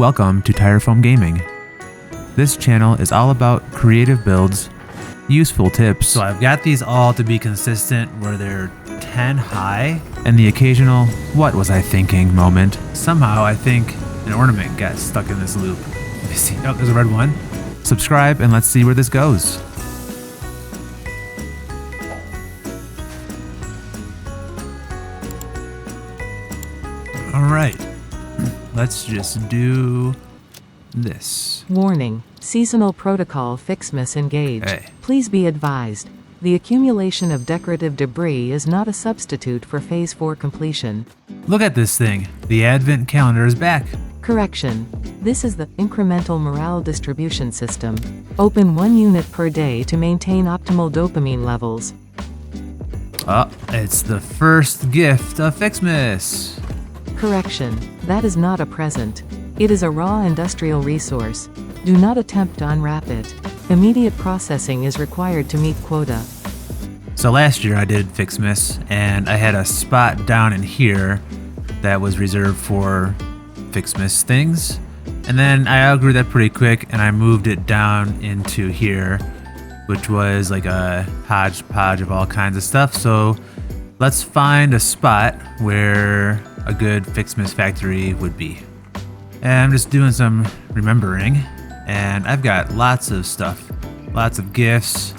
Welcome to Tirefoam Gaming. This channel is all about creative builds, useful tips. So I've got these all to be consistent where they're 10 high, and the occasional "what was I thinking" moment. Somehow I think an ornament got stuck in this loop. Let me see. Oh, there's a red one. Subscribe and let's see where this goes. All right, let's just do this. Warning, seasonal protocol FICSMAS engaged. Hey. Please be advised. The accumulation of decorative debris is not a substitute for Phase 4 completion. Look at this thing. The advent calendar is back. Correction. This is the incremental morale distribution system. Open 1 unit per day to maintain optimal dopamine levels. Oh, it's the first gift of FICSMAS. Correction. That is not a present. It is a raw industrial resource. Do not attempt to unwrap it. Immediate processing is required to meet quota. So last year I did FICSMAS, and I had a spot down in here that was reserved for FICSMAS things. And then I outgrew that pretty quick, and I moved it down into here, which was like a hodgepodge of all kinds of stuff. So let's find a spot where a good FICSMAS factory would be. And I'm just doing some remembering, and I've got lots of stuff. Lots of gifts,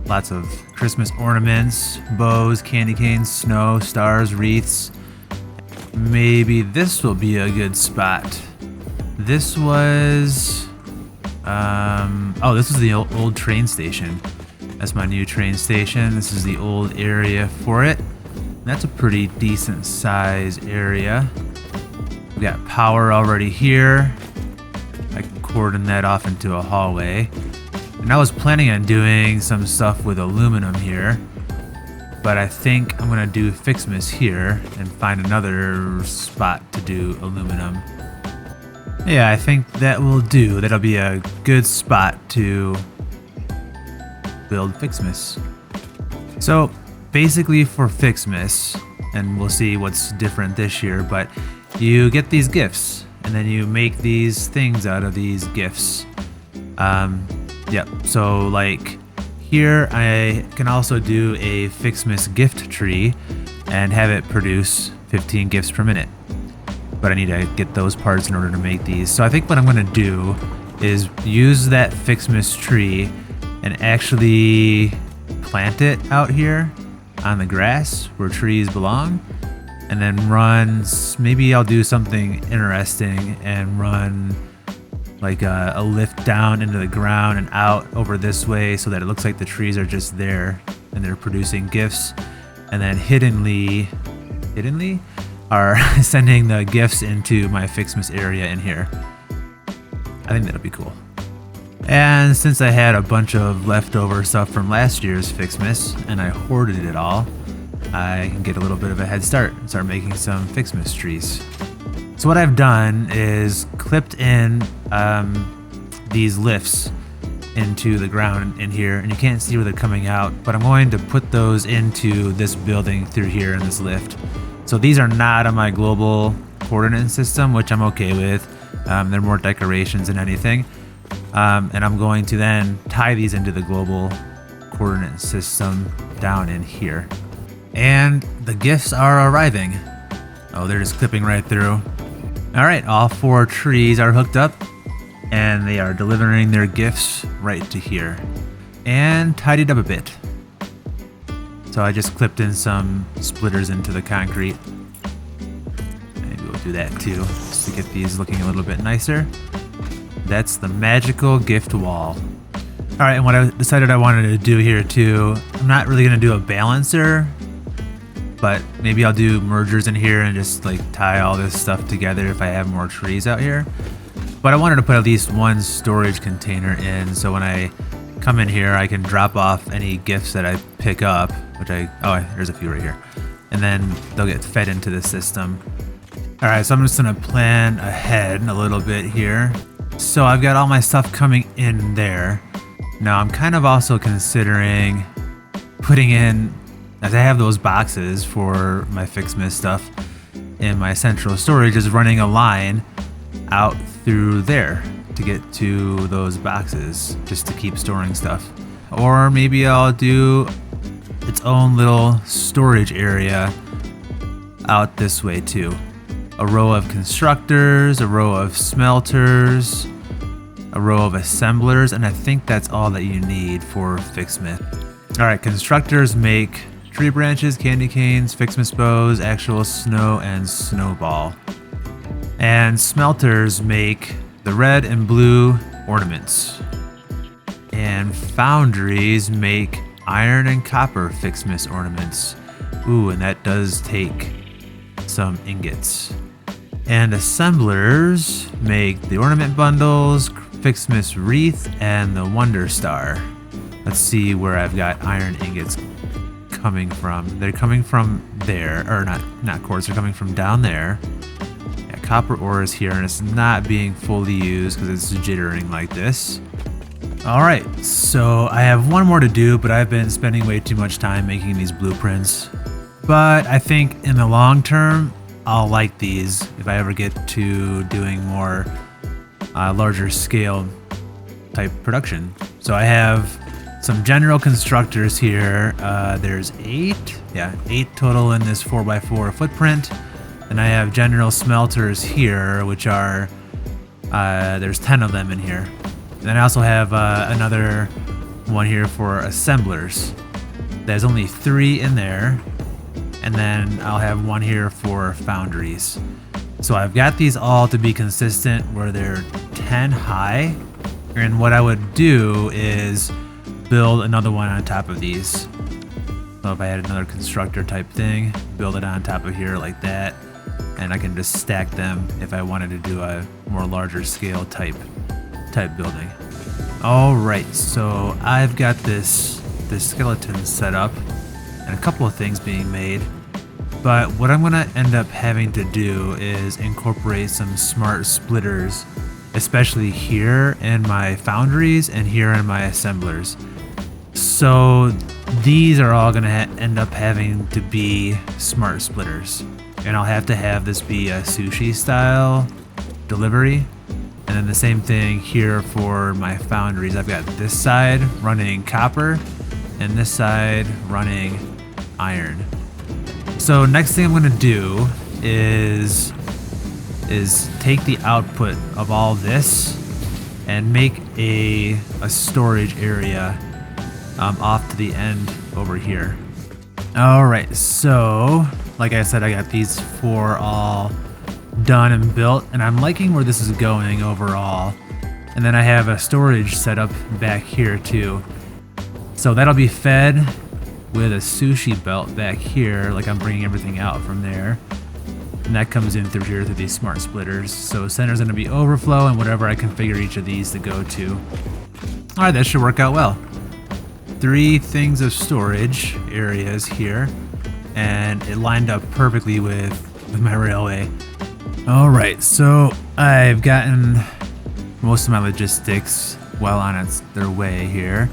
lots of Christmas ornaments, bows, candy canes, snow, stars, wreaths. Maybe this will be a good spot. This was, this is the old train station. That's my new train station. This is the old area for it. That's a pretty decent size area. We got power already here. I can cordon that off into a hallway. And I was planning on doing some stuff with aluminum here, but I think I'm gonna do FICSMAS here and find another spot to do aluminum. Yeah, I think that will do. That'll be a good spot to build FICSMAS. So basically for FICSMAS, and we'll see what's different this year, but you get these gifts, and then you make these things out of these gifts. Yep, so like here I can also do a FICSMAS gift tree and have it produce 15 gifts per minute. But I need to get those parts in order to make these. So I think what I'm gonna do is use that FICSMAS tree and actually plant it out here on the grass where trees belong, and then maybe I'll do something interesting and run like a lift down into the ground and out over this way so that it looks like the trees are just there and they're producing gifts, and then hiddenly are sending the gifts into my FICSMAS area in here. I think that'll be cool. And since I had a bunch of leftover stuff from last year's FICSMAS and I hoarded it all, I can get a little bit of a head start and start making some FICSMAS trees. So what I've done is clipped in these lifts into the ground in here, and you can't see where they're coming out, but I'm going to put those into this building through here in this lift. So these are not on my global coordinate system, which I'm okay with. They're more decorations than anything. And I'm going to then tie these into the global coordinate system down in here. And the gifts are arriving. Oh, they're just clipping right through. All right, all 4 trees are hooked up, and they are delivering their gifts right to here. And tidied up a bit. So I just clipped in some splitters into the concrete. Maybe we'll do that too, just to get these looking a little bit nicer. That's the magical gift wall. All right, and what I decided I wanted to do here too, I'm not really gonna do a balancer, but maybe I'll do mergers in here and just like tie all this stuff together if I have more trees out here. But I wanted to put at least one storage container in, so when I come in here, I can drop off any gifts that I pick up, there's a few right here. And then they'll get fed into the system. All right, so I'm just gonna plan ahead a little bit here. So I've got all my stuff coming in there. Now I'm kind of also considering putting in, as I have those boxes for my FICSMAS stuff in my central storage, is running a line out through there to get to those boxes just to keep storing stuff. Or maybe I'll do its own little storage area out this way too. A row of constructors, a row of smelters, a row of assemblers, and I think that's all that you need for FICSMAS. Alright, constructors make tree branches, candy canes, FICSMAS bows, actual snow, and snowball. And smelters make the red and blue ornaments. And foundries make iron and copper FICSMAS ornaments. Ooh, and that does take some ingots. And assemblers make the ornament bundles, FICSMAS wreath, and the Wonder Star. Let's see where I've got iron ingots coming from. They're coming from there, or not quartz, they're coming from down there. Yeah, copper ore is here, and it's not being fully used because it's jittering like this. Alright, so I have one more to do, but I've been spending way too much time making these blueprints. But I think in the long term, I'll like these if I ever get to doing more larger scale type production. So I have some general constructors here. There's 8 total in this 4x4 footprint. And I have general smelters here, which are, there's 10 of them in here. Then I also have another one here for assemblers. There's only 3 in there. And then I'll have one here for foundries. So I've got these all to be consistent where they're 10 high. And what I would do is build another one on top of these. So if I had another constructor type thing, build it on top of here like that. And I can just stack them if I wanted to do a more larger scale type building. Alright, so I've got this skeleton set up and a couple of things being made. But what I'm gonna end up having to do is incorporate some smart splitters, especially here in my foundries and here in my assemblers. So these are all gonna end up having to be smart splitters. And I'll have to have this be a sushi style delivery. And then the same thing here for my foundries. I've got this side running copper and this side running iron. So next thing I'm gonna do is take the output of all this and make a storage area off to the end over here. Alright, so like I said, I got these 4 all done and built, and I'm liking where this is going overall. And then I have a storage set up back here too. So that'll be fed with a sushi belt back here, like I'm bringing everything out from there. And that comes in through here through these smart splitters. So center's gonna be overflow and whatever I configure each of these to go to. All right, that should work out well. 3 things of storage areas here, and it lined up perfectly with my railway. All right, so I've gotten most of my logistics well on their way here.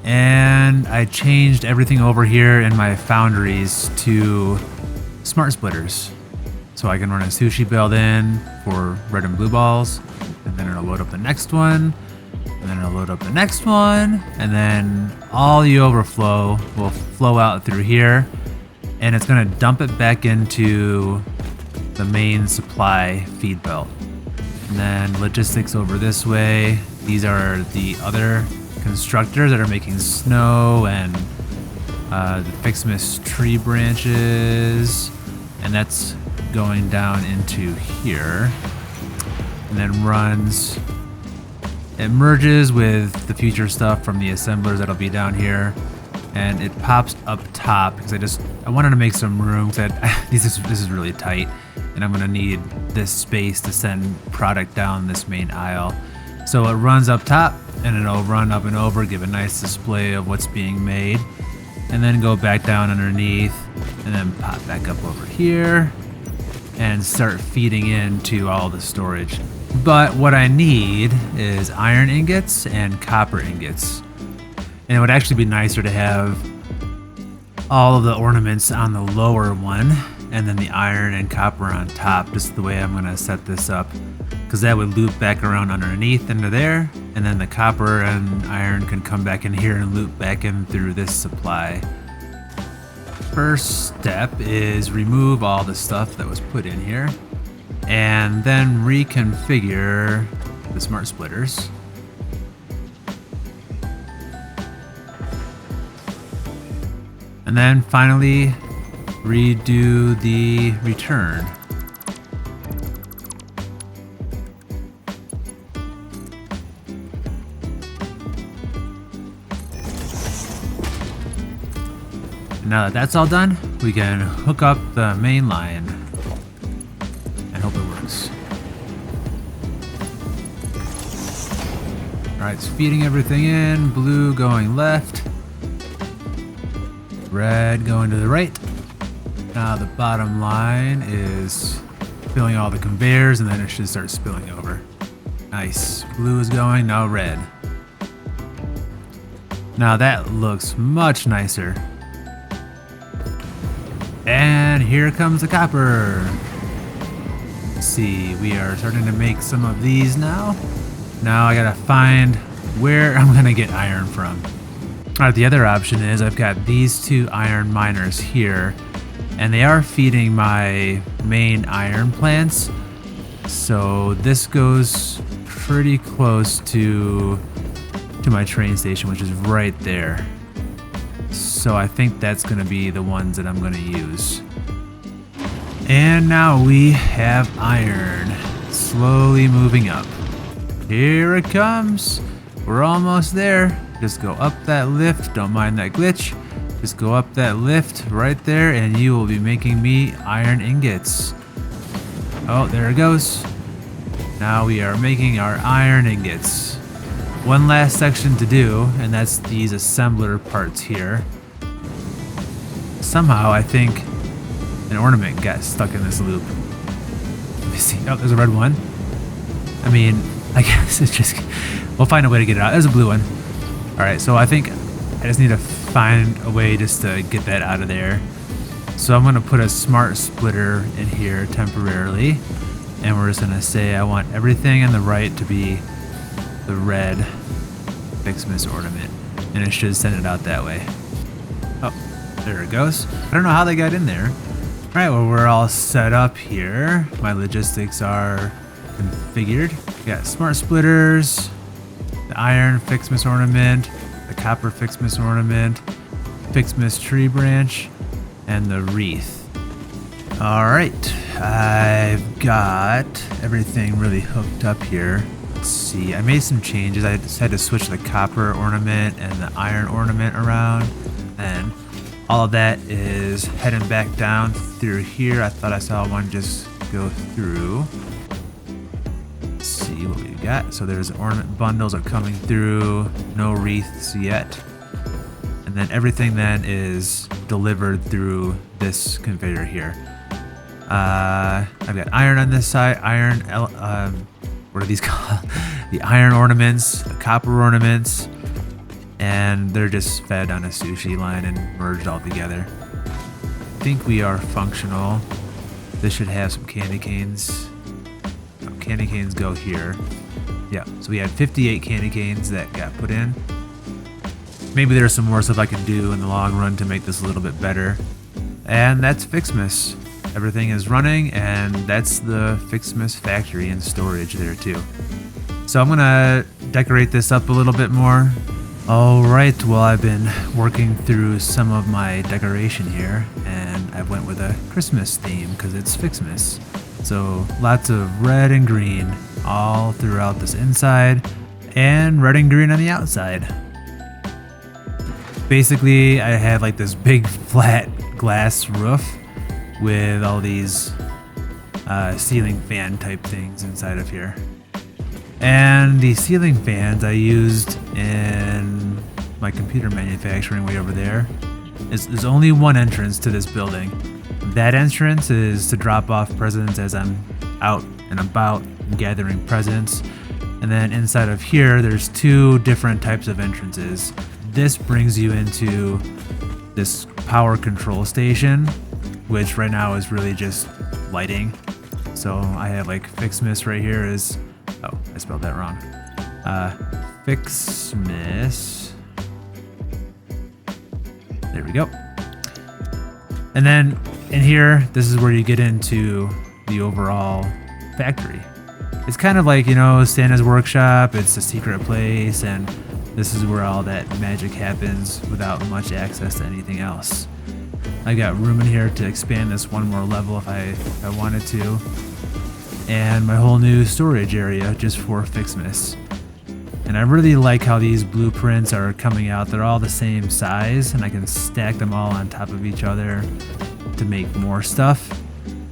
And I changed everything over here in my foundries to smart splitters. So I can run a sushi belt in for red and blue balls, and then it'll load up the next one, and then it'll load up the next one, and then all the overflow will flow out through here, and it's gonna dump it back into the main supply feed belt. And then logistics over this way. These are the other constructors that are making snow and the FICSMAS tree branches, and that's going down into here, and then it merges with the future stuff from the assemblers that'll be down here, and it pops up top because I wanted to make some room that this is really tight, and I'm gonna need this space to send product down this main aisle. So it runs up top, and it'll run up and over, give a nice display of what's being made, and then go back down underneath, and then pop back up over here, and start feeding into all the storage. But what I need is iron ingots and copper ingots. And it would actually be nicer to have all of the ornaments on the lower one, and then the iron and copper on top, just the way I'm gonna set this up. because that would loop back around underneath into there, and then the copper and iron can come back in here and loop back in through this supply. First step is remove all the stuff that was put in here, and then reconfigure the smart splitters. And then finally redo the return. Now that that's all done, we can hook up the main line and hope it works. Alright, it's feeding everything in. Blue going left. Red going to the right. Now the bottom line is filling all the conveyors, and then it should start spilling over. Nice. Blue is going, now red. Now that looks much nicer. And here comes the copper. Let's see, we are starting to make some of these now. Now I gotta find where I'm gonna get iron from. Alright, the other option is I've got these two iron miners here, and they are feeding my main iron plants. So this goes pretty close to my train station, which is right there. So I think that's going to be the ones that I'm going to use. And now we have iron slowly moving up. Here it comes. We're almost there. Just go up that lift. Don't mind that glitch. Just go up that lift right there, and you will be making me iron ingots. Oh, there it goes. Now we are making our iron ingots. One last section to do, and that's these assembler parts here. Somehow, I think an ornament got stuck in this loop. Let me see. Oh, there's a red one. I mean, I guess it's just... We'll find a way to get it out. There's a blue one. Alright, so I think I just need to find a way just to get that out of there. So I'm going to put a smart splitter in here temporarily. And we're just going to say I want everything on the right to be the red FICSMAS ornament. And it should send it out that way. Oh. There it goes. I don't know how they got in there. Alright, well, we're all set up here. My logistics are configured. We got smart splitters, the iron FICSMAS ornament, the copper FICSMAS ornament, FICSMAS tree branch, and the wreath. Alright, I've got everything really hooked up here. Let's see, I made some changes. I just had to switch the copper ornament and the iron ornament around. And all of that is heading back down through here. I thought I saw one just go through. Let's see what we got. So there's ornament bundles are coming through. No wreaths yet. And then everything then is delivered through this conveyor here. I've got iron on this side. Iron, what are these called? The iron ornaments, the copper ornaments. And they're just fed on a sushi line and merged all together. I think we are functional. This should have some candy canes. No, candy canes go here. Yeah, so we had 58 candy canes that got put in. Maybe there's some more stuff I can do in the long run to make this a little bit better. And that's FICSMAS. Everything is running, and that's the FICSMAS factory and storage there too. So I'm gonna decorate this up a little bit more. Alright, well, I've been working through some of my decoration here, and I went with a Christmas theme because it's FICSMAS. So lots of red and green all throughout this inside, and red and green on the outside. Basically, I have like this big flat glass roof with all these ceiling fan type things inside of here. And the ceiling fans I used in my computer manufacturing way over there. There's only one entrance to this building. That entrance is to drop off presents as I'm out and about gathering presents. And then inside of here, there's two different types of entrances. This brings you into this power control station, which right now is really just lighting. So I have like FICSMAS right here is, oh, I spelled that wrong. FICSMAS. There we go. And then in here, this is where you get into the overall factory. It's kind of like, you know, Santa's workshop. It's a secret place, and this is where all that magic happens without much access to anything else. I got room in here to expand this one more level if I wanted to. And my whole new storage area just for FICSMAS. And I really like how these blueprints are coming out. They're all the same size, and I can stack them all on top of each other to make more stuff.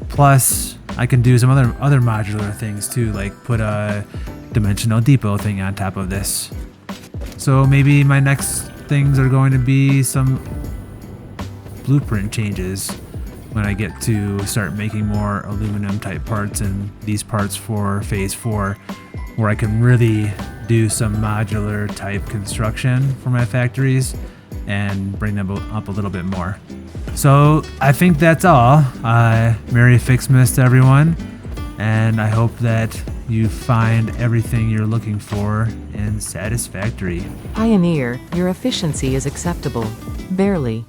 Plus, I can do some other modular things too, like put a dimensional depot thing on top of this. So maybe my next things are going to be some blueprint changes when I get to start making more aluminum type parts and these parts for phase 4, where I can really do some modular type construction for my factories and bring them up a little bit more. So I think that's all. Merry FICSMAS to everyone, and I hope that you find everything you're looking for in Satisfactory. Pioneer, your efficiency is acceptable. Barely.